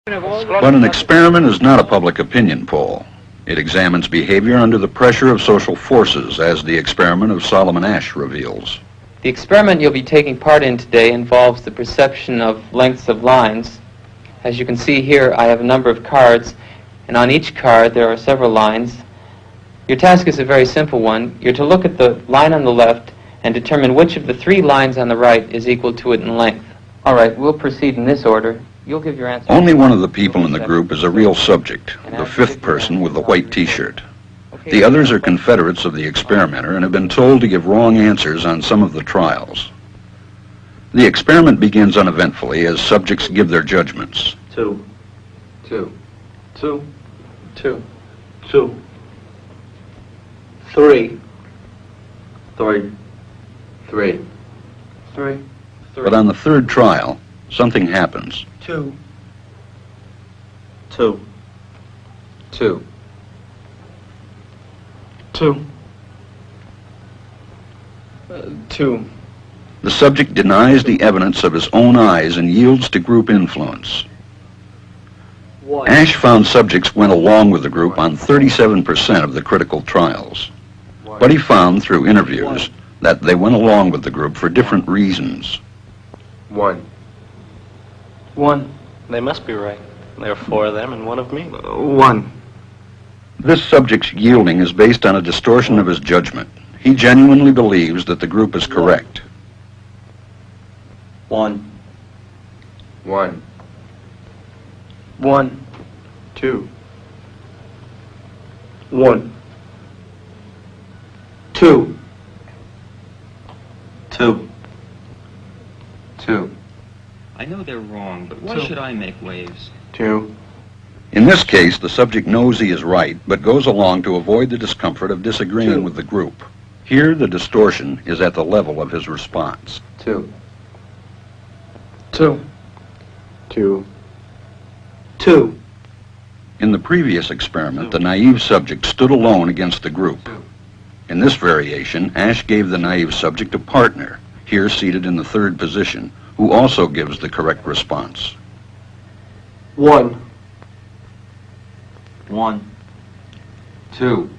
But an experiment is not a public opinion poll. It examines behavior under the pressure of social forces, as the experiment of Solomon Asch reveals. The experiment you'll be taking part in today involves the perception of lengths of lines. As you can see here, I have a number of cards, and on each card there are several lines. Your task is a very simple one. You're to look at the line on the left and determine which of the three lines on the right is equal to it in length. All right, we'll proceed in this order. You'll give your answer. Only one of the people in the group is a real subject, the fifth person with the white T-shirt. The others are confederates of the experimenter and have been told to give wrong answers on some of the trials. The experiment begins uneventfully as subjects give their judgments. Two. 3. 3. But on the third trial, something happens. 2. 2. The subject denies the evidence of his own eyes and yields to group influence. Asch found subjects went along with the group on 37% of the critical trials. But he found through interviews that they went along with the group for different reasons. 1. They must be right. There are 4 of them and 1 of me. 1. This subject's yielding is based on a distortion of his judgment. He genuinely believes that the group is correct. 1. 2. 1. 2. 2. I know they're wrong, but why should I make waves? 2. In this case, the subject knows he is right, but goes along to avoid the discomfort of disagreeing with the group. Here, the distortion is at the level of his response. 2. In the previous experiment, the naive subject stood alone against the group. In this variation, Asch gave the naive subject a partner, here seated in the third position, who also gives the correct response. 1. 2.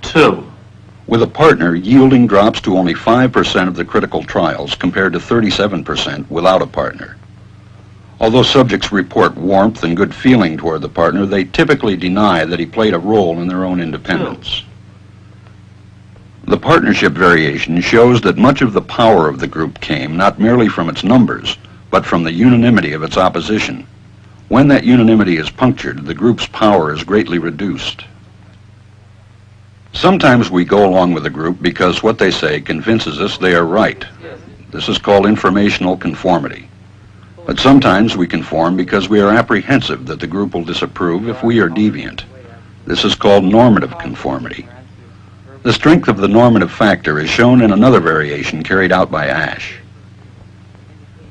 2. With a partner, yielding drops to only 5% of the critical trials compared to 37% without a partner. Although subjects report warmth and good feeling toward the partner, they typically deny that he played a role in their own independence. The partnership variation shows that much of the power of the group came not merely from its numbers, but from the unanimity of its opposition. When that unanimity is punctured, the group's power is greatly reduced. Sometimes we go along with the group because what they say convinces us they are right. This is called informational conformity. But sometimes we conform because we are apprehensive that the group will disapprove if we are deviant. This is called normative conformity. The strength of the normative factor is shown in another variation carried out by Asch.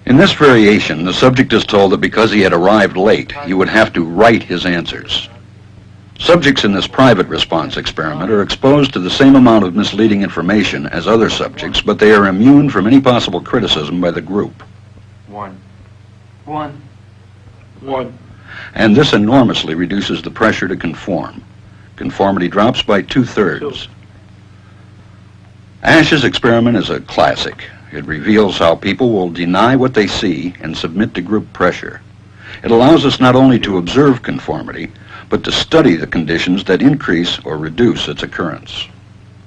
In this variation, the subject is told that because he had arrived late, he would have to write his answers. Subjects in this private response experiment are exposed to the same amount of misleading information as other subjects, but they are immune from any possible criticism by the group. 1. And this enormously reduces the pressure to conform. Conformity drops by 2/3. Asch's experiment is a classic. It reveals how people will deny what they see and submit to group pressure. It allows us not only to observe conformity, but to study the conditions that increase or reduce its occurrence.